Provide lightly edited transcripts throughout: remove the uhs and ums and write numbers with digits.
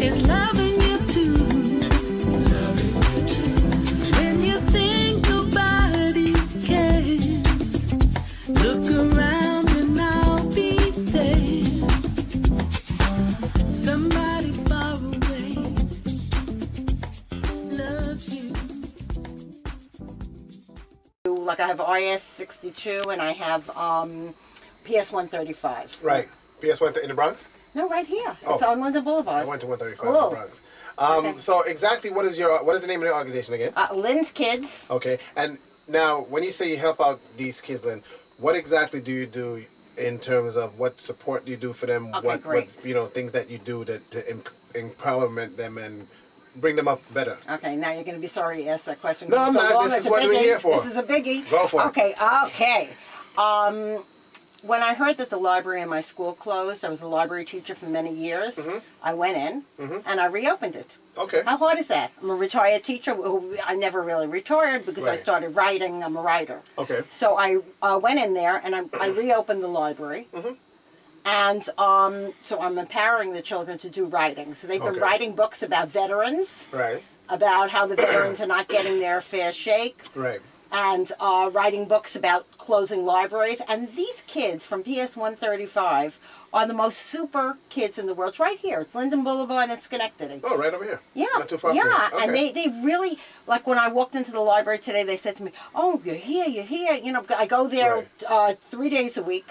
is loving you too. When you think nobody cares, look around and I'll be there. Somebody far away loves you. Like I have RS-62 and I have PS-135. Right. PS1 in the Bronx? No, right here. Oh. It's on London Boulevard. I went to 135 Cool. in the Bronx. Okay. So exactly what is the name of the organization again? Lynn's Kids. Okay. And now when you say you help out these kids, Lynn, what exactly do you do in terms of what support do you do for them? Okay, what great. things that you do to empowerment them and bring them up better? Okay, now you're going to be sorry you asked that question. No, I'm not. This is what we're here for. This is a biggie. Go for it. Okay. When I heard that the library in my school closed, I was a library teacher for many years. I went in and I reopened it. Okay. How hard is that? I'm a retired teacher. I never really retired because I Right. started writing. I'm a writer. Okay. So I went in there and I reopened the library. And so I'm empowering the children to do writing. So they've been Okay. writing books about veterans, Right. about how the veterans are not getting their fair shake, Right. and writing books about closing libraries. And these kids from PS-135 are the most super kids in the world. It's right here. It's Linden Boulevard in Schenectady. Oh, right over here. Yeah, Not too far yeah, from here. and Okay. they really, like when I walked into the library today, they said to me, "Oh, you're here. You know, I go there 3 days a week,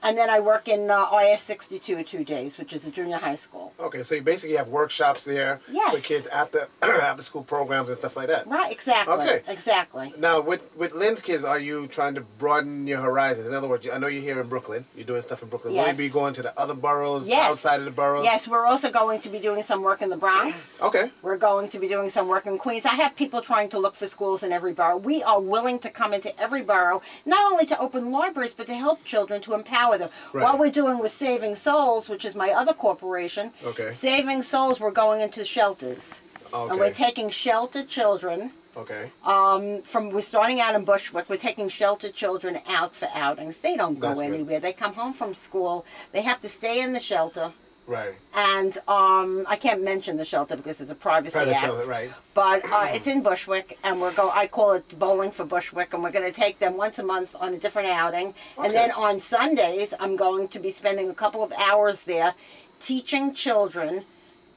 and then I work in RS-62 2 days, which is a junior high school." Okay, so you basically have workshops there Yes. for kids after after school programs and stuff like that. Right, exactly. Okay. Exactly. Now, with Lynn's Kids, are you trying to broaden your horizons? In other words, I know you're here in Brooklyn. You're doing stuff in Brooklyn. Will you Yes. be going to the other boroughs Yes. outside of the boroughs? Yes, we're also going to be doing some work in the Bronx. Okay. We're going to be doing some work in Queens. I have people trying to look for schools in every borough. We are willing to come into every borough, not only to open libraries, but to help children, to empower them. Right. What we're doing with Saving Souls, which is my other corporation, Okay. Saving Souls, we're going into shelters. Okay. And we're taking sheltered children. Okay. We're starting out in Bushwick. We're taking sheltered children out for outings. They don't go That's good. anywhere. They come home from school. They have to stay in the shelter. Right. And I can't mention the shelter because it's a privacy Private act. shelter, right. But it's in Bushwick, and I call it Bowling for Bushwick, and we're going to take them once a month on a different outing. Okay. And then on Sundays, I'm going to be spending a couple of hours there teaching children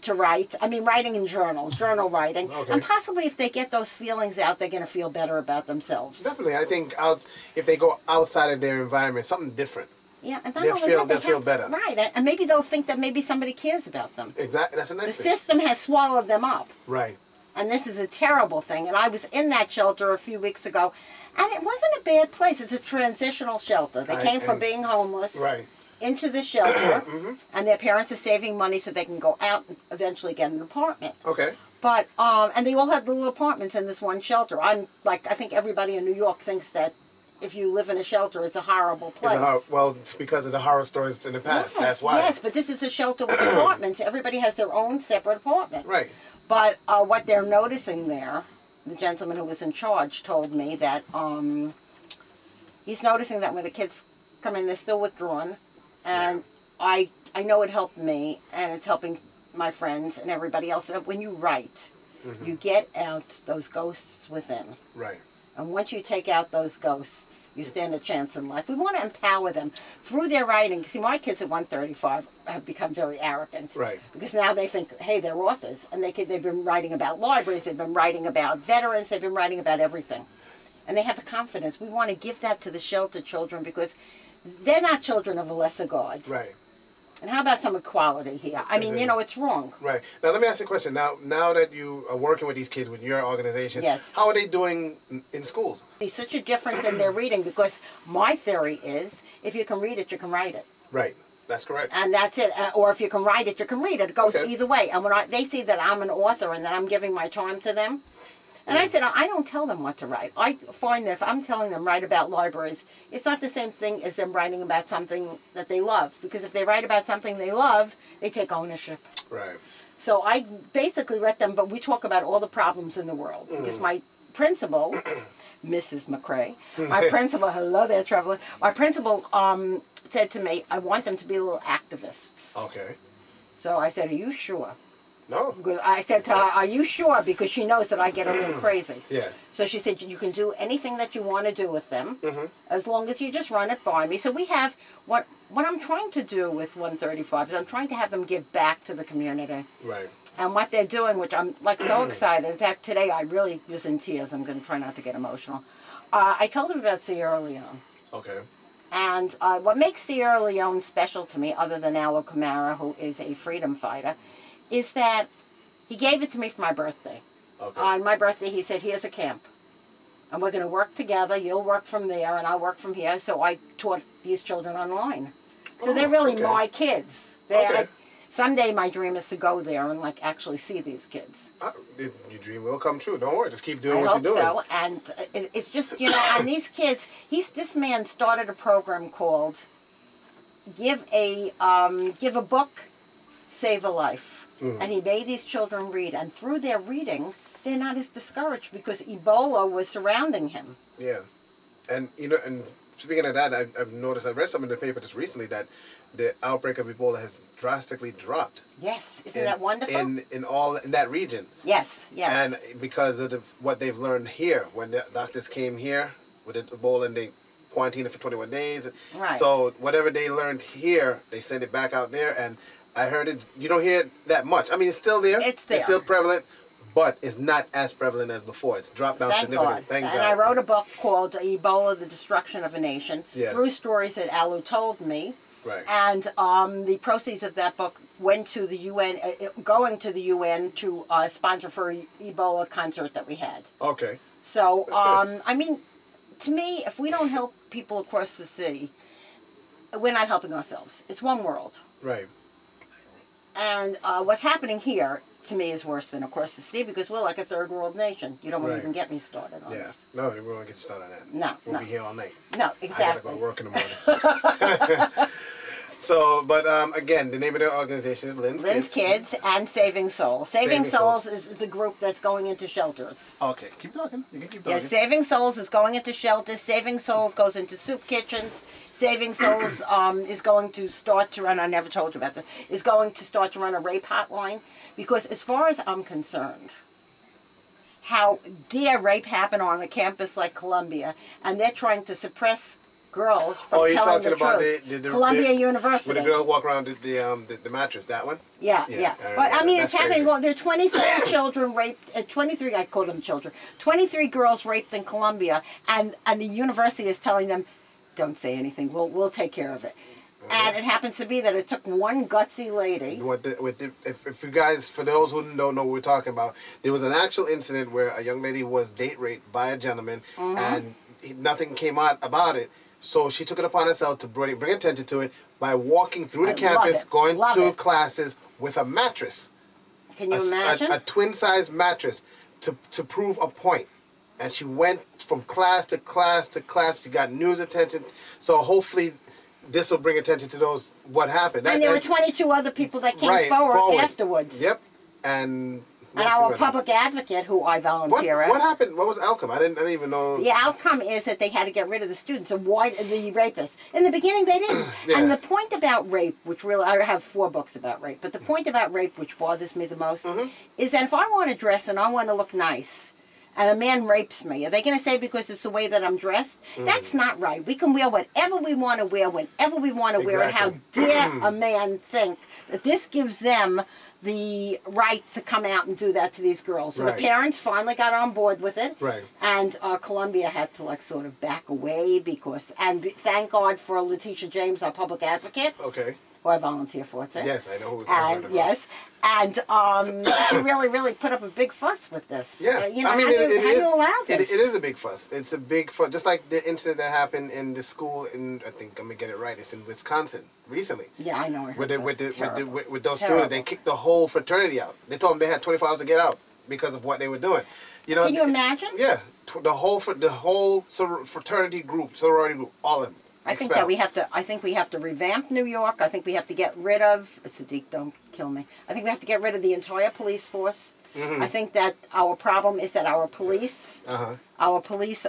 to write. I mean, writing in journals, journal writing. Okay. And possibly if they get those feelings out, they're going to feel better about themselves. Definitely. I think if they go outside of their environment, something different. Yeah, and They'll feel better. Right, and maybe they'll think that maybe somebody cares about them. Exactly. That's a nice The thing. system has swallowed them up. Right. And this is a terrible thing. And I was in that shelter a few weeks ago, and it wasn't a bad place. It's a transitional shelter. They came from being homeless into the shelter, and their parents are saving money so they can go out and eventually get an apartment. Okay. But, and they all had little apartments in this one shelter. I think everybody in New York thinks that if you live in a shelter, it's a horrible place. Well, it's because of the horror stories in the past. Yes, That's why. Yes, but this is a shelter with apartments. Everybody has their own separate apartment. Right. But what they're noticing there, the gentleman who was in charge told me that he's noticing that when the kids come in, they're still withdrawn. And I know it helped me, and it's helping my friends and everybody else. That when you write, you get out those ghosts within. Right. And once you take out those ghosts, you stand a chance in life. We want to empower them through their writing. See, my kids at 135 have become very arrogant. Right. Because now they think, hey, they're authors. And they've been writing about libraries. They've been writing about veterans. They've been writing about everything. And they have the confidence. We want to give that to the shelter children because they're not children of a lesser God. Right. And how about some equality here? I mean, you know, it's wrong. Right. Now, let me ask you a question. Now that you are working with these kids, with your organizations, Yes. how are they doing in schools? There's such a difference in their reading because my theory is if you can read it, you can write it. Right. That's correct. And that's it. Or if you can write it, you can read it. It goes Okay. either way. And when they see that I'm an author and that I'm giving my time to them, and I said, I don't tell them what to write. I find that if I'm telling them write about libraries, it's not the same thing as them writing about something that they love. Because if they write about something they love, they take ownership. Right. So I basically let them, but we talk about all the problems in the world. Because my principal, Mrs. McCrae, my principal, hello there, Traveler. My principal said to me, I want them to be little activists. Okay. So I said, are you sure? No. Because I said to her, "Are you sure?" Because she knows that I get a little crazy. Yeah. So she said, "You can do anything that you want to do with them, as long as you just run it by me." So we have what I'm trying to do with 135 is I'm trying to have them give back to the community. Right. And what they're doing, which I'm like so excited. In fact, today I really was in tears. I'm going to try not to get emotional. I told them about Sierra Leone. Okay. And what makes Sierra Leone special to me, other than Alo Camara, who is a freedom fighter, is that he gave it to me for my birthday. Okay. On my birthday, he said, "Here's a camp. And we're going to work together. You'll work from there, and I'll work from here." So I taught these children online. So they're really okay. my kids. They're, Okay. Someday my dream is to go there and like actually see these kids. Your dream will come true. Don't worry. Just keep doing I what hope you're doing. so. And it's just, you know, and these kids, this man started a program called Give a Book, Save a Life. And he made these children read. And through their reading, they're not as discouraged because Ebola was surrounding him. Yeah. And, you know, and speaking of that, I've noticed, I read something in the paper just recently that the outbreak of Ebola has drastically dropped. Yes. Isn't that wonderful? In that region. Yes, yes. And because of what they've learned here, when the doctors came here with Ebola and they quarantined it for 21 days. Right. So whatever they learned here, they send it back out there. And I heard it, you don't hear it that much. I mean, it's still there. It's there. It's still prevalent. But it's not as prevalent as before. It's dropped down significantly. Thank God. And I wrote a book called Ebola, The Destruction of a Nation, through stories that Alu told me. Right. And the proceeds of that book went to the UN, going to the UN to sponsor for an Ebola concert that we had. Okay. So, I mean, to me, if we don't help people across the sea, we're not helping ourselves. It's one world. Right. And what's happening here, to me, is worse than across the sea because we're like a third world nation. You don't want to even get me started on this. No, we won't get started on that. No, We'll be here all night. No, exactly. I gotta go to work in the morning. So, but again, the name of the organization is Lynn's Kids and Saving Souls. Saving Souls is the group that's going into shelters. Okay, keep talking. You can keep talking. Yeah, Saving Souls is going into shelters. Saving Souls goes into soup kitchens. Saving Souls is going to start to run, I never told you about this, is going to start to run a rape hotline. Because as far as I'm concerned, how dare rape happen on a campus like Columbia, and they're trying to suppress girls from telling the truth. Columbia University. Where the girl walk around the mattress, that one? Yeah. But I mean, it's happening. Well, there are 23 children raped. 23, I call them children. 23 girls raped in Columbia, and the university is telling them, "Don't say anything. We'll take care of it." And it happens to be that it took one gutsy lady. If you guys, for those who don't know what we're talking about, there was an actual incident where a young lady was date raped by a gentleman, and nothing came out about it. So she took it upon herself to bring attention to it by walking through the campus, going to classes with a mattress. Can you imagine? A twin-size mattress to prove a point. And she went from class to class to class. She got news attention. So hopefully this will bring attention to those, what happened. And there were 22 other people that came forward afterwards. Yep. And our public advocate, who I volunteer at. What happened? What was the outcome? I didn't even know. The outcome is that they had to get rid of the students, the rapists. In the beginning, they didn't. And the point about rape, which really, I have 4 books about rape, but the point about rape, which bothers me the most, is that if I want to dress and I want to look nice, and a man rapes me, are they going to say because it's the way that I'm dressed? That's not right. We can wear whatever we want to wear, whenever we want to wear it. How dare a man think that this gives them the right to come out and do that to these girls. So the parents finally got on board with it. Right. And Columbia had to like sort of back away because, and thank God for Letitia James, our public advocate. Okay. Who I volunteer for too. Yes, I know who. And yes, and she really put up a big fuss with this. Yeah, you know, I mean, how do you allow this? It is a big fuss. It's a big fuss, just like the incident that happened in the school in, I think I'm gonna get it right. It's in Wisconsin recently. Yeah, I know. With those students, they kicked the whole fraternity out. They told them they had 24 hours to get out because of what they were doing. You know? Can you imagine? Yeah, the whole fraternity group, sorority group, all of them. I think that we have to. I think we have to revamp New York. I think we have to get rid of. Sadiq, don't kill me. I think we have to get rid of the entire police force. I think that our problem is that our police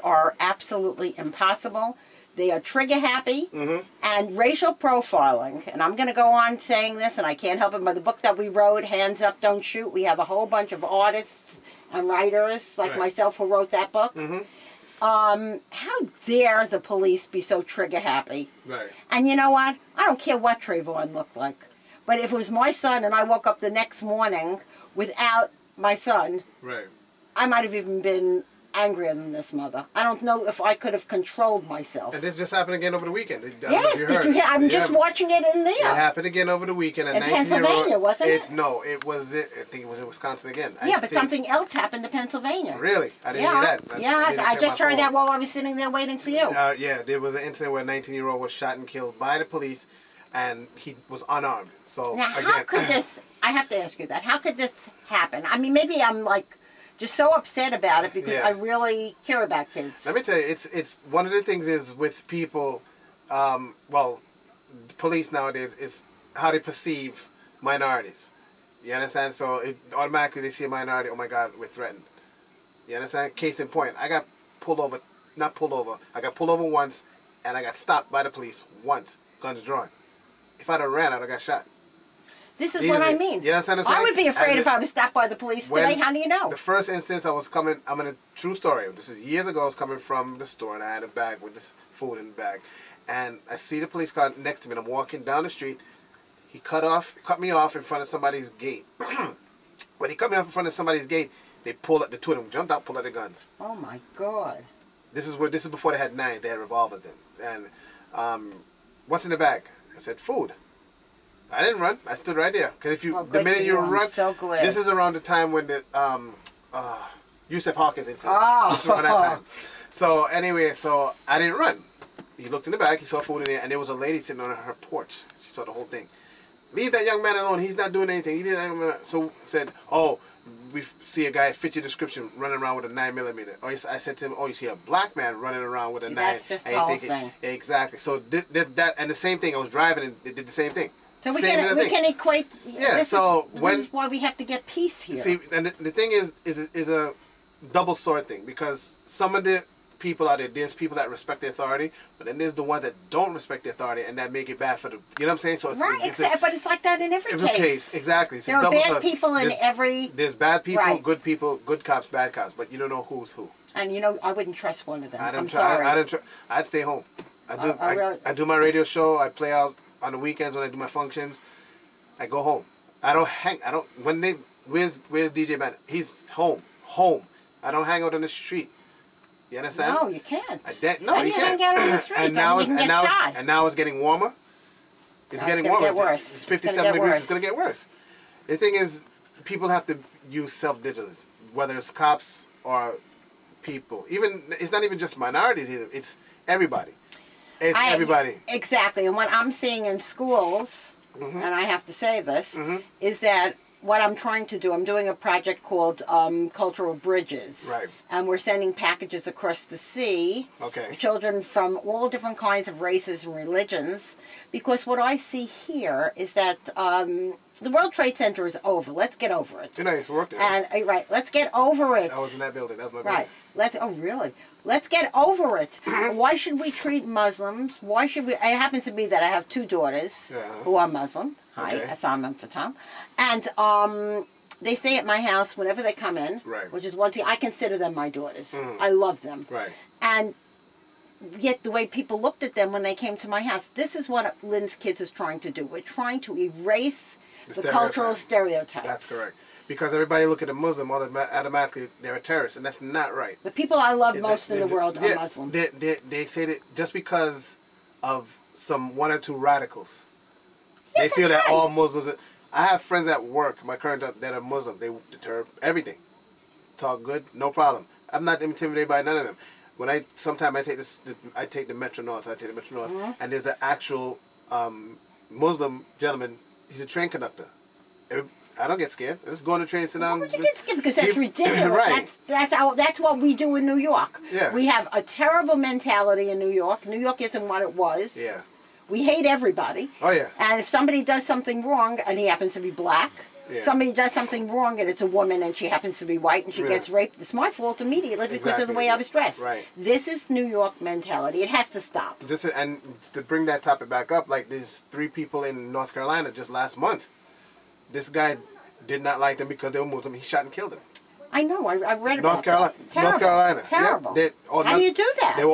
are absolutely impossible. They are trigger happy and racial profiling. And I'm going to go on saying this, and I can't help it. By the book that we wrote, Hands Up, Don't Shoot, we have a whole bunch of artists and writers like myself who wrote that book. How dare the police be so trigger happy? Right. And you know what? I don't care what Trayvon looked like. But if it was my son and I woke up the next morning without my son, Right. I might have even been angrier than this mother. I don't know if I could have controled myself. And this just happened again over the weekend. Yes, did you hear? I'm just watching it in there. It happened again over the weekend. In Pennsylvania, wasn't it? No, I think it was in Wisconsin again. Yeah, but something else happened to Pennsylvania. Really? I didn't hear that. I just heard that while I was sitting there waiting for you. Yeah, there was an incident where a 19-year-old was shot and killed by the police, and he was unarmed. So now, again, how could this? I have to ask you that. How could this happen? I mean, maybe I'm like just so upset about it because I really care about kids. Let me tell you, it's one of the things is with people, police nowadays is how they perceive minorities. You understand? So automatically they see a minority, oh my God, we're threatened. You understand? Case in point, I got pulled over, I got pulled over once, and I got stopped by the police once, guns drawn. If I'd have ran, I'd have got shot. This is what I mean. You understand what I'm saying? I would be afraid if I was stopped by the police today. How do you know? The first instance I was coming, I'm in a true story. This is years ago. I was coming from the store and I had a bag with this food in the bag. And I see the police car next to me and I'm walking down the street. He cut me off in front of somebody's gate. When he cut me off in front of somebody's gate, they pulled up, the two of them jumped out, pulled out their guns. Oh my God. This is before they had knives, they had revolvers then. And what's in the bag? I said, food. I didn't run. I stood right there. Because the minute you run, so glad. this is around the time when the Yusuf Hawkins incident. Oh. This is around that time. So anyway, so I didn't run. He looked in the back. He saw food in there, and there was a lady sitting on her porch. She saw the whole thing. Leave that young man alone. He's not doing anything. He didn't. So said, oh, we see a guy fit your description running around with a 9mm. Or I said to him, oh, you see a black man running around with a 9. That's just the whole thing. Exactly. So that and the same thing. I was driving and it did the same thing. So we can equate. Yeah. This is why we have to get peace here. See, and the thing is a double sword thing, because some of the people out there's people that respect the authority, but then there's the ones that don't respect the authority and that make it bad for the. You know what I'm saying? So it's right. But it's like that in every case. Exactly. There are bad people in every. There's bad people, good cops, bad cops, but you don't know who's who. And you know, I wouldn't trust one of them. I'm sorry. sorry. I'd stay home. I do my radio show. I play out on the weekends when I do my functions. I go home. Where's DJ Bandit? He's home. I don't hang out on the street. You understand? No, you can't. No, you can't. Hang out on the street. And now it's getting warmer. It's getting warmer. Get worse. It's 57 degrees. It's going to get worse. The thing is, people have to use self-vigilance, whether it's cops or people. It's not even just minorities either. It's everybody. It's everybody. Exactly. And what I'm seeing in schools, and I have to say this, is that what I'm trying to do, I'm doing a project called Cultural Bridges. Right. And we're sending packages across the sea. Okay. Children from all different kinds of races and religions. Because what I see here is that the World Trade Center is over. Let's get over it. You know, I used to work there. And, right, let's get over it. I was in that building. That was my building. Right. Oh, really? Let's get over it. Why should we treat Muslims? Why should we? It happens to be that I have two daughters who are Muslim. Hi, Assam and Fatam. And they stay at my house whenever they come in, which is one thing. I consider them my daughters. I love them. Right. And yet the way people looked at them when they came to my house, this is what Lynn's Kids is trying to do. We're trying to erase the cultural stereotypes. That's correct. Because everybody look at a Muslim, automatically they're a terrorist, and that's not right. The people I love most in the world are Muslim. They say that just because of some one or two radicals, they feel that all Muslims. I have friends at work, my current that are Muslim. They deter everything. Talk good, no problem. I'm not intimidated by none of them. Sometimes I take the Metro North. And there's an actual Muslim gentleman. He's a train conductor. I don't get scared. Let's go on the train, sit down. Why would you get scared? Because that's ridiculous. Right. That's what we do in New York. Yeah. We have a terrible mentality in New York. New York isn't what it was. Yeah. We hate everybody. Oh, yeah. And if somebody does something wrong and he happens to be black Yeah. Somebody does something wrong and it's a woman and she happens to be white and she gets raped. It's my fault immediately because of the way I was dressed. Right. This is New York mentality. It has to stop. And to bring that topic back up, like there's 3 people in North Carolina just last month. This guy did not like them because they were Muslim. He shot and killed them. I know. I read about North Carolina. that. Terrible. North Carolina. Terrible. Yeah, How do you do that? They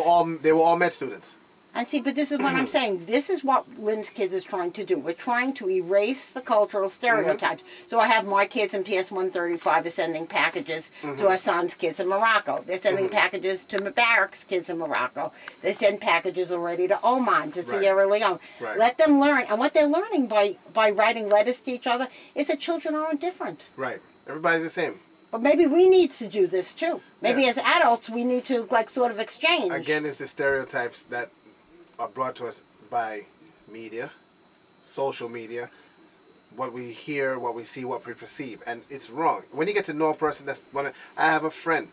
were all med students. And see, but this is what I'm saying. This is what Lynn's kids is trying to do. We're trying to erase the cultural stereotypes. So I have my kids in PS 135 are sending packages to our son's kids in Morocco. They're sending packages to Mubarak's kids in Morocco. They send packages already to Oman, to Sierra Leone. Right. Let them learn. And what they're learning by writing letters to each other is that children aren't different. Right. Everybody's the same. But maybe we need to do this too. Maybe as adults we need to like sort of exchange. Again, it's the stereotypes that are brought to us by media, social media, what we hear, what we see, what we perceive, and it's wrong. When you get to know a person, I have a friend.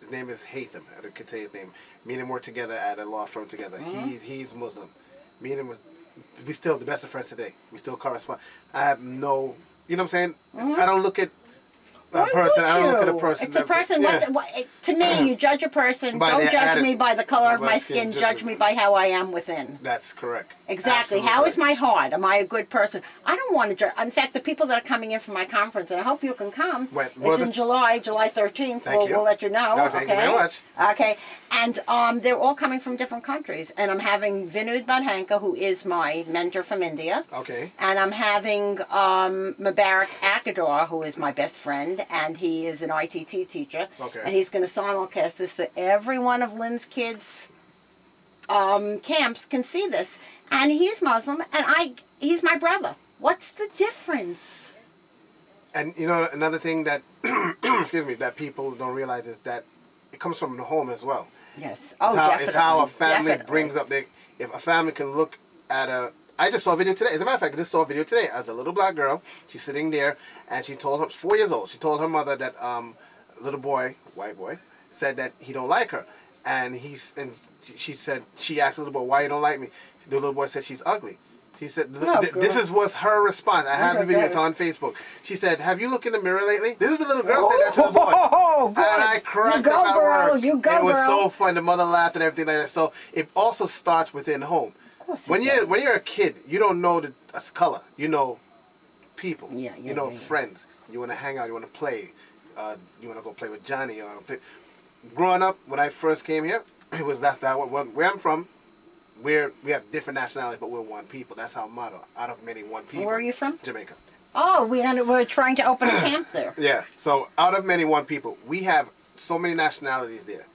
His name is Hatham. I could say his name. Me and him work together at a law firm together. He's Muslim. Me and him we still the best of friends today. We still correspond. I have no, you know what I'm saying? I don't look at a person. I don't look at a person. It's a person. To me, you judge a person. Don't judge me by the color of my skin. Judge me by how I am within. That's correct. Exactly. Absolutely. How is my heart? Am I a good person? I don't want to judge. In fact, the people that are coming in for my conference, and I hope you can come. It's in July 13th. We'll let you know. No, thank you very much. Okay. And they're all coming from different countries. And I'm having Vinud Badhanka, who is my mentor from India. Okay. And I'm having Mubarak Akador, who is my best friend, and he is an ITT teacher. Okay. And he's going to simulcast this so every one of Lynn's kids' camps can see this. And he's Muslim, and he's my brother. What's the difference? And you know, another thing that, excuse me, that people don't realize is that it comes from the home as well. Yes. It's how a family brings up if a family can look at I just saw a video today. As a matter of fact, I just saw a video today as a little black girl. She's sitting there, and she told her, 4 years old, she told her mother that little boy, white boy, said that he don't like her. And she said, she asked the little boy, why you don't like me? The little boy said she's ugly. She said, this was her response. I have the video, it's on Facebook. She said, have you looked in the mirror lately? This is the little girl said that to the boy. Oh, and I cracked up at work. You go, girl. It was so fun. The mother laughed and everything like that. So it also starts within home. Of course when you're a kid, you don't know the color. You know people. You know friends. You want to hang out. You want to play. You want to go play with Johnny. Growing up, when I first came here, it was where I'm from. We have different nationalities, but we're one people. That's our motto. Out of many, one people. Where are you from? Jamaica. Oh, we're trying to open a camp there. Yeah. So out of many, one people. We have so many nationalities there.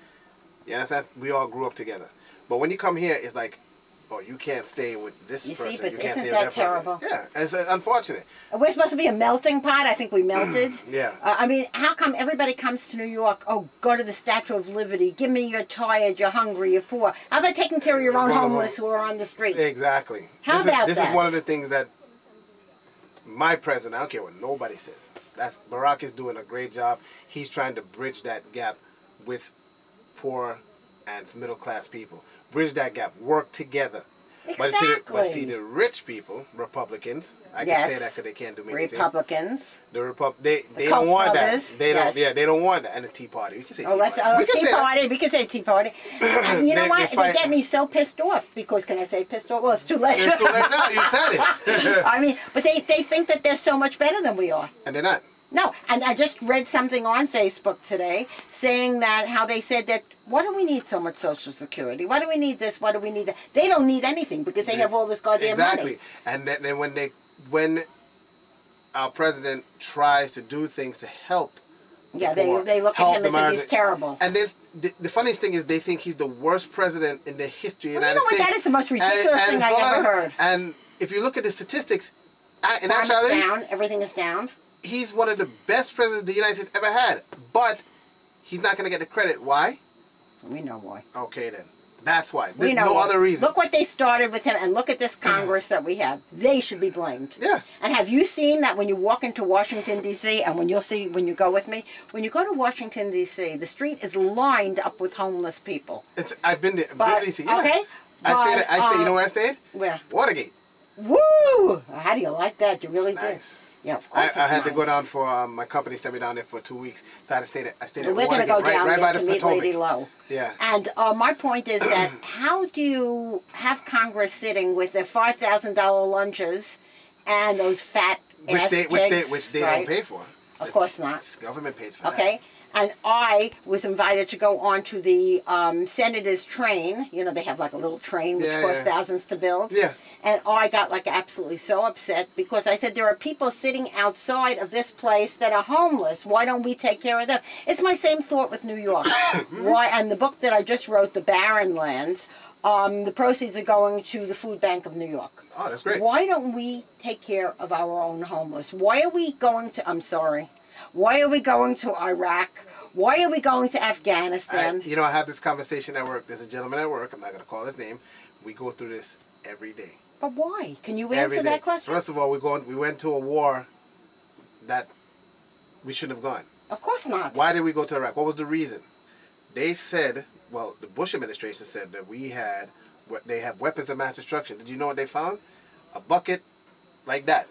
You understand? We all grew up together. But when you come here, it's like, oh, you can't stay with this person. See, but you can't isn't stay that with terrible? Person. Yeah, it's unfortunate. We're supposed to be a melting pot. I think we melted. Yeah. I mean, how come everybody comes to New York? Oh, go to the Statue of Liberty. Give me you're tired, you're hungry, you're poor. How about taking care of your own homeless who are on the street? Exactly. This is one of the things that my president, I don't care what nobody says. Barack is doing a great job. He's trying to bridge that gap with poor and middle class people. Bridge that gap. Work together. Exactly. But see the rich people, Republicans. I can say that because they can't do anything. Republicans. They don't want that. They don't. Yeah, they don't want that. And the Tea Party. We can say Tea Party. Tea Party. We can say Tea Party. And you know what? They get me so pissed off because can I say pissed off? Well, it's too late. It's too late now. You said it. I mean, but they think that they're so much better than we are. And they're not. No, and I just read something on Facebook today saying that how they said that, why do we need so much Social Security? Why do we need this? Why do we need that? They don't need anything because they have all this goddamn money. And then when our president tries to do things to help they look at him as if he's terrible. And the funniest thing is they think he's the worst president in the history of the United States. You know what? That is the most ridiculous thing I ever heard. And if you look at the statistics, in actuality, actuality, everything is down. He's one of the best presidents the United States ever had, but he's not going to get the credit. Why? We know why. Okay, then. That's why. There's no other reason. Look what they started with him, and look at this Congress that we have. They should be blamed. Yeah. And have you seen that when you walk into Washington, D.C., and when you go with me, when you go to Washington, D.C., the street is lined up with homeless people. I've been there. Okay. I stayed. You know where I stayed? Where? Watergate. Woo! How do you like that? You really did. Nice. Yeah, of course. I had it's to go nice. down for my company sent me down there for 2 weeks, so I had to stay there. I stayed at We're going to go Watergate, down right by there the to meet Potomac. Lady Lowe. Yeah. And my point is that how do you have Congress sitting with their $5,000 lunches and those fat Which ass they pigs, don't right? pay for. Of course not. The government pays for that. Okay. And I was invited to go on to the senator's train. You know, they have like a little train which costs thousands to build. Yeah. And I got like absolutely so upset because I said, there are people sitting outside of this place that are homeless. Why don't we take care of them? It's my same thought with New York. Why? And the book that I just wrote, The Barren Lands, the proceeds are going to the Food Bank of New York. Oh, that's great. Why don't we take care of our own homeless? Why are we going to, I'm sorry, why are we going to Iraq? Why are we going to Afghanistan? You know, I have this conversation at work. There's a gentleman at work. I'm not going to call his name. We go through this every day. But why? Can you Every answer day. that question? First of all, we went to a war that we shouldn't have gone. Of course not. Why did we go to Iraq? What was the reason? They said, well, the Bush administration said that they have weapons of mass destruction. Did you know what they found? A bucket like that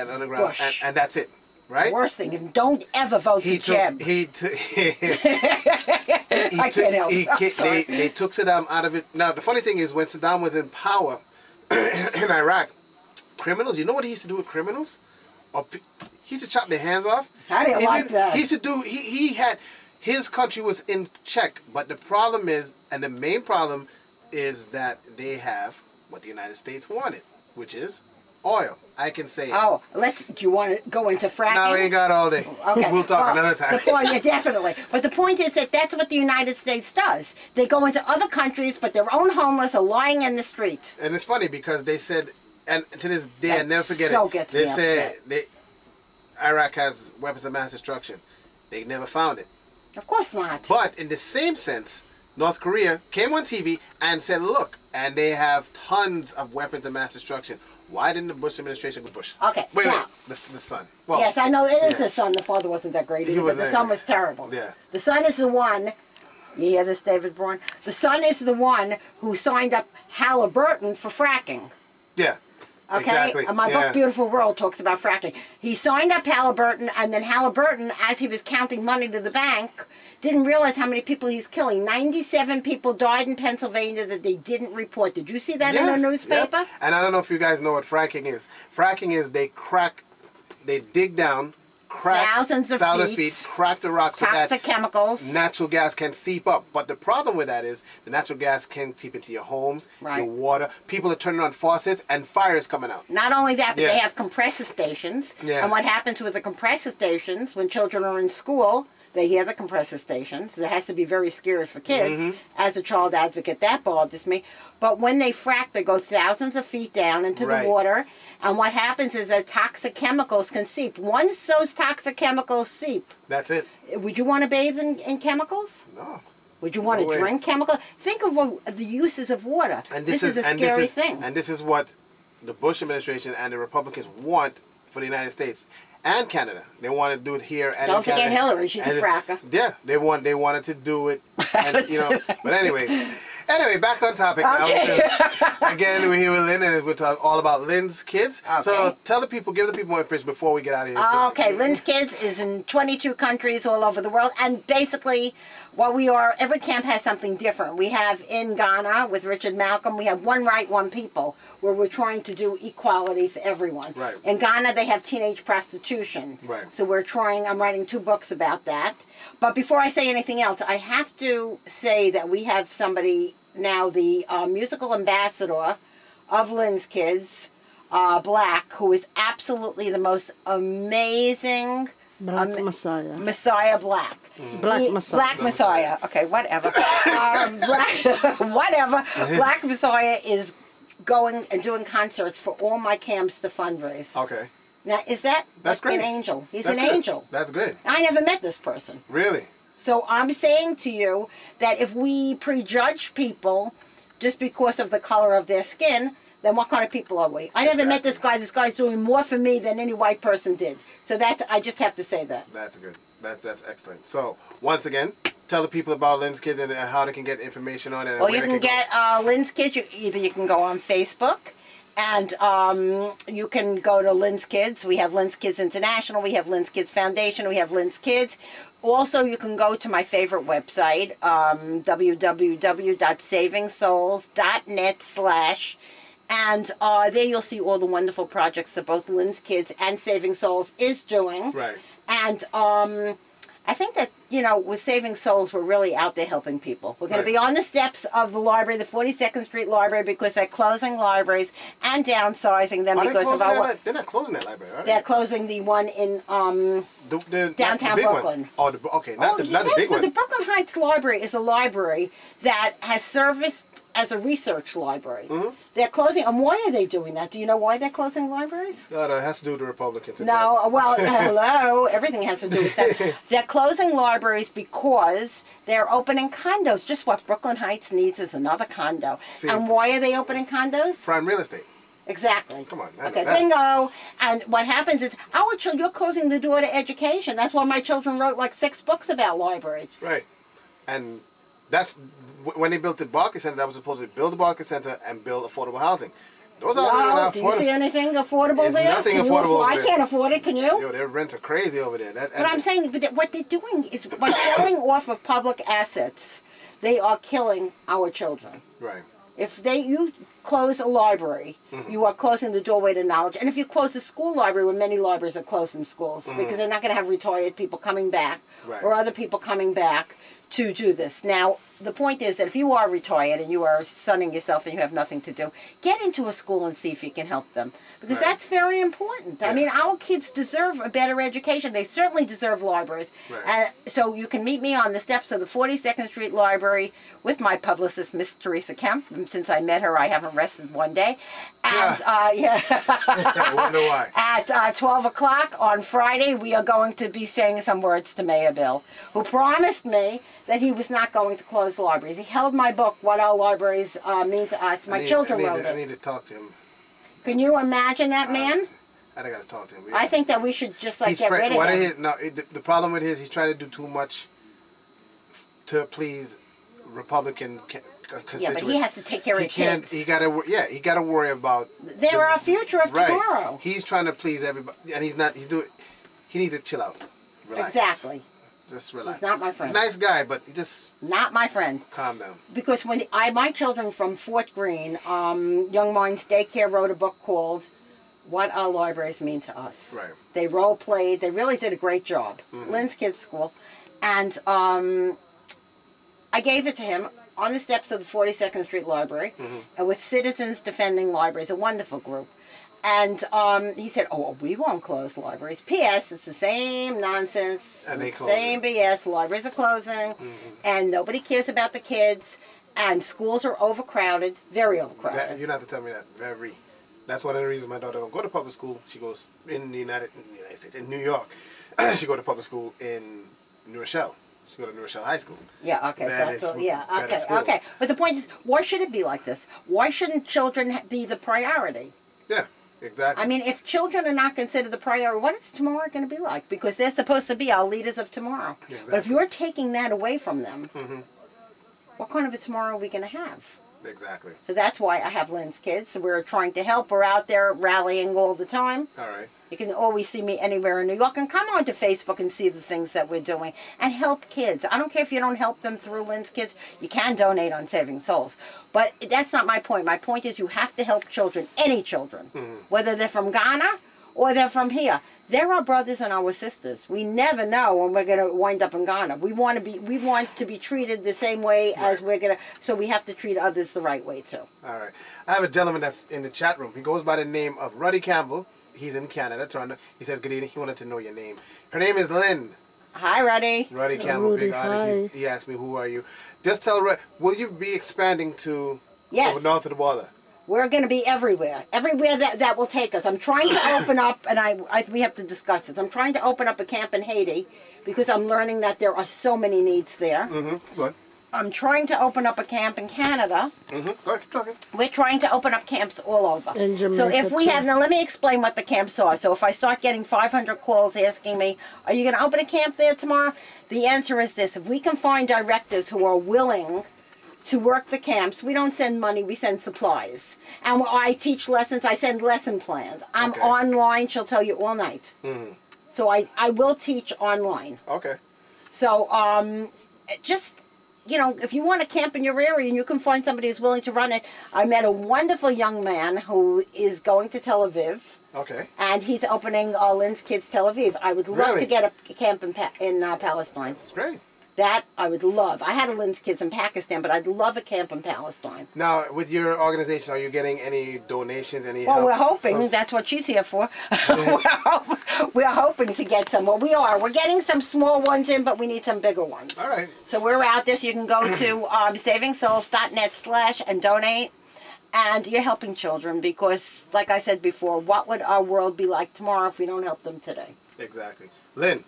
underground, Bush. and that's it, right? Worst thing, and don't ever vote for Jeb. They took Saddam out of it. Now, the funny thing is, when Saddam was in power in Iraq, criminals, you know what he used to do with criminals? He used to chop their hands off. How do you like that? He used to do, he had, his country was in check, but the problem is, and the main problem is that they have what the United States wanted, which is oil. I can say. Oh, do you want to go into fracking? No, we ain't got all day. Okay. We'll talk another time. The point, yeah, definitely. But the point is that that's what the United States does. They go into other countries, but their own homeless are lying in the street. And it's funny because they said, and to this day, I never forget so it. gets They me said upset. Iraq has weapons of mass destruction. They never found it. Of course not. But in the same sense, North Korea came on TV and said, look, and they have tons of weapons of mass destruction. Why didn't the Bush administration go Bush? Okay, Wait, now- the son. Well, Yes, I know it is yeah. the son. The father wasn't that great He either, but wasn't the son angry. was terrible. Yeah. The son is the one, you hear this, David Bourne? The son is the one who signed up Halliburton for fracking. Yeah. Okay? Exactly. And my Yeah. book, Beautiful World, talks about fracking. He signed up Halliburton, and then Halliburton, as he was counting money to the bank, didn't realize how many people he's killing. 97 people died in Pennsylvania that they didn't report. Did you see that in the newspaper? Yeah. And I don't know if you guys know what fracking is. Fracking is they dig down, crack Thousands of feet, crack the rock so that toxic chemicals. natural gas can seep up. But the problem with that is the natural gas can seep into your homes, Right. your water. People are turning on faucets and fire is coming out. Not only that, but Yeah. they have compressor stations. Yeah. And what happens with the compressor stations, when children are in school, they hear the compressor stations. It has to be very scary for kids. Mm-hmm. As a child advocate, that bothers me. But when they frack, they go thousands of feet down into Right. the water. And what happens is that toxic chemicals can seep. Once those toxic chemicals seep, That's it. would you want to bathe in chemicals? No. Would you want No to way. drink chemicals? Think of the uses of water. And this is a scary thing. And this is what the Bush administration and the Republicans want for the United States and Canada. They want to do it here and Don't in forget Canada. Hillary, she's a fracker. Yeah, they wanted to do it, and, you know. But anyway, back on topic. Okay. Again, we're here with Lynn, and we're talking all about Lynn's kids. So Okay. tell the people, give the people more information before we get out of here. Okay, Lynn's Kids is in 22 countries all over the world, and basically, every camp has something different. We have in Ghana with Richard Malcolm, we have One Right, One People, where we're trying to do equality for everyone. Right. In Ghana, they have teenage prostitution. Right. So I'm writing 2 books about that. But before I say anything else, I have to say that we have somebody now, the musical ambassador of Lynn's Kids, Black, who is absolutely the most amazing Black Messiah. Messiah Black. Black Messiah. Black Messiah. Okay, whatever. Whatever. Black Messiah is going and doing concerts for all my camps to fundraise. Okay. Now, is that That's like great. an angel? He's That's an good. angel. That's good. I never met this person. Really? So I'm saying to you that if we prejudge people just because of the color of their skin, then what kind of people are we? I never met this guy. This guy's doing more for me than any white person did. So I just have to say that. That's good. That's excellent. So once again, tell the people about Lynn's Kids and how they can get information on it. And Well, where you they can go. get Lynn's Kids. You can go on Facebook, And you can go to Lynn's Kids. We have Lynn's Kids International. We have Lynn's Kids Foundation. We have Lynn's Kids. Also, you can go to my favorite website, www.savingsouls.net/ and there you'll see all the wonderful projects that both Lynn's Kids and Saving Souls is doing. Right. And I think that, you know, with Saving Souls, we're really out there helping people. We're going to be on the steps of the library, the 42nd Street Library, because they're closing libraries and downsizing them because of our... They're not closing that library, are they? They're closing the one in the downtown big Brooklyn. One. Oh, okay, not the big one. The Brooklyn Heights Library is a library that has serviced as a research library. They're closing, and why are they doing that? Do you know why they're closing libraries? It has to do with the Republicans. No, well, hello, everything has to do with that. They're closing libraries because they're opening condos. Just what Brooklyn Heights needs is another condo. See, and why are they opening condos? Prime real estate. Exactly. Come on. Okay, bingo. And what happens is, our children, you're closing the door to education. That's why my children wrote like 6 books about libraries. Right. And that's when they built the Barclay Center. That was supposed to build the Barclay Center and build affordable housing. Those houses are not affordable. Do you see anything affordable There's there? nothing affordable over I there. can't afford it. Can you? Yo, their rents are crazy over there. But I'm saying, but what they're doing is by selling off of public assets, they are killing our children. Right. If you close a library, you are closing the doorway to knowledge. And if you close a school library, where many libraries are closed in schools, because they're not going to have retired people coming back or other people coming back to do this. Now, the point is that if you are retired and you are sunning yourself and you have nothing to do, get into a school and see if you can help them. Because that's very important. I mean, our kids deserve a better education. They certainly deserve libraries. So you can meet me on the steps of the 42nd Street Library with my publicist, Miss Teresa Kemp. Since I met her, I haven't rested one day. And, I wonder why. At 12 o'clock on Friday, we are going to be saying some words to Mayor Bill, who promised me that he was not going to close libraries. He held my book, What Our Libraries Mean to Us. My children wrote it. I need to talk to him. Can you imagine that man? I got to talk to him. I think that we should just like get rid of him. The problem with he's trying to do too much to please Republican constituents. Yeah, but he has to take care of kids. He got to worry about. They're our future of tomorrow. He's trying to please everybody, and he's not. He need to chill out. Relax. Exactly. Just relax. He's not my friend. Nice guy, but he just not my friend. Calm down. Because when my children from Fort Greene, Young Minds Daycare wrote a book called "What Our Libraries Mean to Us." Right. They role played. They really did a great job. Lynn's Kids School, and I gave it to him on the steps of the 42nd Street Library, with Citizens Defending Libraries, a wonderful group. And he said, "Oh, we won't close libraries. P.S. It's the same nonsense, and the same BS. Libraries are closing, and nobody cares about the kids, and schools are overcrowded, very overcrowded." You don't have to tell me that. Very. That's one of the reasons my daughter don't go to public school. She goes in the United States, in New York. She go to public school in New Rochelle. She go to New Rochelle High School. Yeah, okay, okay. But the point is, why should it be like this? Why shouldn't children be the priority? Yeah, exactly. I mean, if children are not considered the priority, what is tomorrow going to be like? Because they're supposed to be our leaders of tomorrow. Yeah, exactly. But if you're taking that away from them, what kind of a tomorrow are we going to have? Exactly. So that's why I have Lynn's Kids. So we're trying to help. We're out there rallying all the time. All right. You can always see me anywhere in New York, and come on to Facebook and see the things that we're doing and help kids. I don't care if you don't help them through Lynn's Kids. You can donate on Saving Souls. But that's not my point. My point is you have to help children, any children, whether they're from Ghana or they're from here. They're our brothers and our sisters. We never know when we're going to wind up in Ghana. We want to be treated the same way as we're going to, so we have to treat others the right way too. All right. I have a gentleman that's in the chat room. He goes by the name of Ruddy Campbell. He's in Canada, Toronto. He says, "Good evening." He wanted to know your name. Her name is Lynn. Hi, Ruddy. Ruddy Campbell, big artist. He asked me, "Who are you?" Just tell Ruddy, will you be expanding to over north of the border? We're going to be everywhere. Everywhere that will take us. I'm trying to open up, and we have to discuss this. I'm trying to open up a camp in Haiti because I'm learning that there are so many needs there. Good. I'm trying to open up a camp in Canada. Go ahead, keep talking. We're trying to open up camps all over. In Jamaica, so if we have, now let me explain what the camps are. So if I start getting 500 calls asking me, "Are you going to open a camp there tomorrow?" The answer is this: if we can find directors who are willing to work the camps. We don't send money, we send supplies. And I teach lessons, I send lesson plans. I'm Okay. online, she'll tell you all night. Mhm. So I will teach online. Okay. So just, you know, if you want to camp in your area and you can find somebody who's willing to run it. I met a wonderful young man who is going to Tel Aviv. Okay. And he's opening Lynn's Kids Tel Aviv. I would love Really? to get a camp in Palestine. That's great. That I would love. I had a Lynn's Kids in Pakistan, but I'd love a camp in Palestine. Now, with your organization, are you getting any donations, any Well, help? we're hoping. So- That's what she's here for. we're hoping to get some. Well, we are. We're getting some small ones in, but we need some bigger ones. All right. So we're out this. You can go to savingsouls.net/ and donate. And you're helping children because, like I said before, what would our world be like tomorrow if we don't help them today? Exactly. Lynn,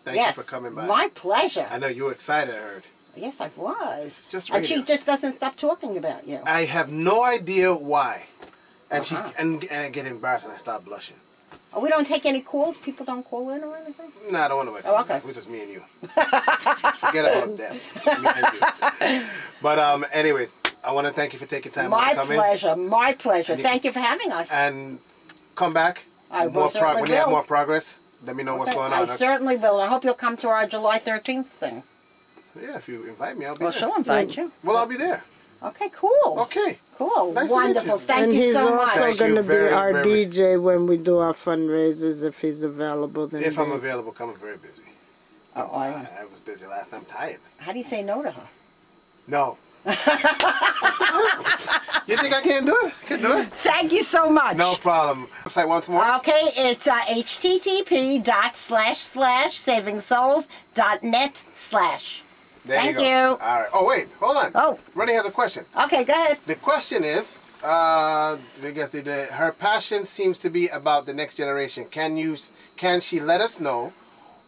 thank Yes, you for coming by. my pleasure. I know you were excited, I heard. Yes, I was. It's just and she radio. just doesn't stop talking about you. I have no idea why. And Uh-huh. and I get embarrassed and I start blushing. Oh, we don't take any calls? People don't call in or anything? No, I don't want to wake Oh, up. okay. It was just me and you. Forget about them. Me and you. But anyway, I want to thank you for taking time out My to come pleasure. My pleasure. And you- Thank you for having us. in. And come back. I More certainly when you have will. more progress, let me know what's going on. I certainly will. I hope you'll come to our July 13th thing. Yeah, if you invite me, I'll be Well, there. she'll invite you. Well, I'll be there. Okay, cool. Okay. Cool. Nice to meet Wonderful. you. Thank and you he's so much. also Thank going you to be very, our very DJ when we do our fundraisers if he's available. Then If I'm there's- available, I'm very busy. Oh, I was busy last time, tired. how do you say no to her? No. You think I can't do it? I can do it. Thank you so much. No problem. Website once more. Okay, it's http://savingsouls.net/. There Thank you go. you. All right. Oh, wait. Hold on. Oh. Ronnie has a question. Okay, go ahead. The question is, I guess her passion seems to be about the next generation. Can she let us know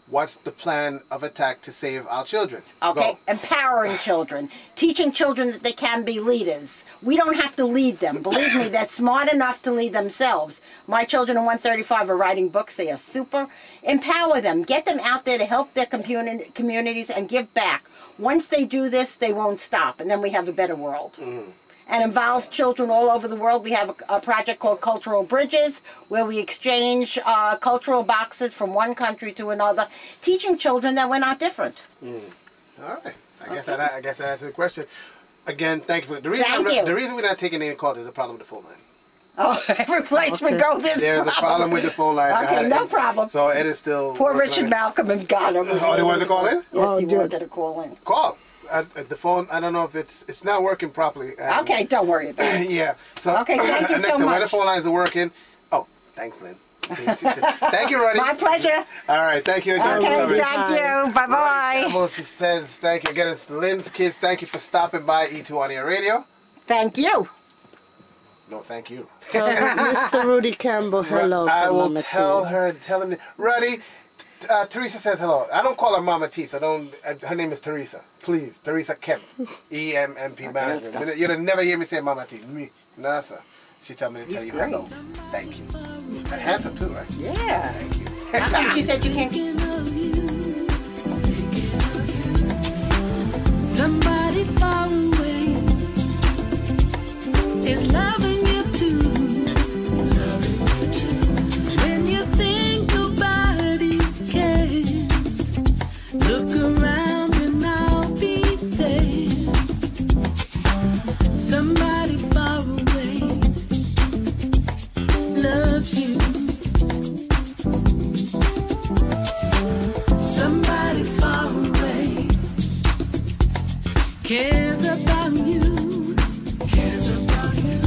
what's the plan of attack to save our children? Okay, Go. empowering children, teaching children that they can be leaders. We don't have to lead them. Believe me, they're smart enough to lead themselves. My children in 135 are writing books. They are super. Empower them. Get them out there to help their communities and give back. Once they do this, they won't stop, and then we have a better world. Mm-hmm. And involve children all over the world. We have a project called Cultural Bridges, where we exchange cultural boxes from one country to another, teaching children that we're not different. All right. I guess that answers the question. Again, thank you for the reason. Thank you. The reason we're not taking any calls is a problem with the phone line. Oh, every place we go, There's a problem with the phone line. Okay, no problem. So it is still. Poor working Richard on it. Malcolm and God. Oh, they wanted to call in? Yes, Oh, he good. wanted to call in. Call. The phone, I don't know if it's not working properly. Okay, don't worry about it. Yeah. So Okay, thank you next so time, when the much. phone lines are working. Oh, thanks, Lynn. Thank you, Roddy. My pleasure. All right, thank you again. Okay, for coming. thank you. Bye-bye. Well, she says thank you again. It's Lynn's Kids. Thank you for stopping by E2 on Air Radio. Thank you. No, thank you. Tell Mr. Rudy Campbell hello. I from will Mama tell T. her. Tell him. Roddy. Teresa says hello. I don't call her Mama T. So don't. Her name is Teresa. Please, Teresa Kemp, EMMP manager. You'll never hear me say Mama T. Me, no sir. She told me to tell you great. hello. Thank you. And handsome too, right? Yeah. Thank you. How come she said you can't? Thinking of you. Somebody far away is loving you too. When you think nobody cares, look around and I'll be there. Somebody far away loves you. Somebody far away cares about you. Cares about you.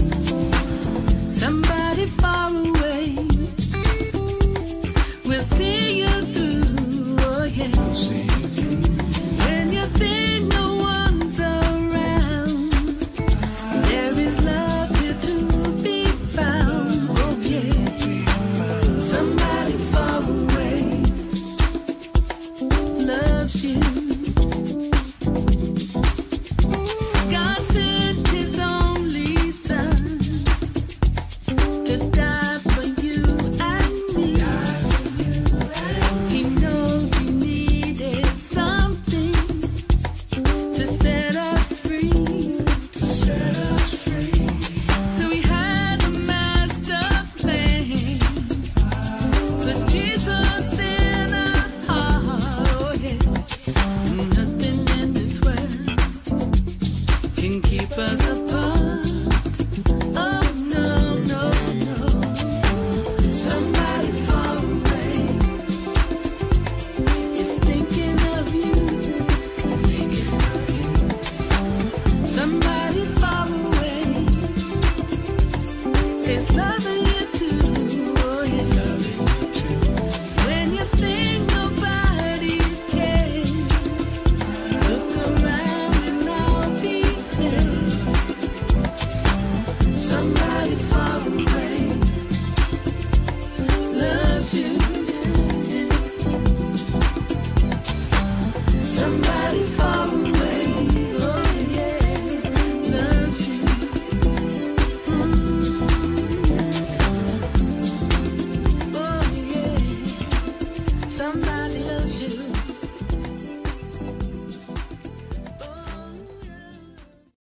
loves you.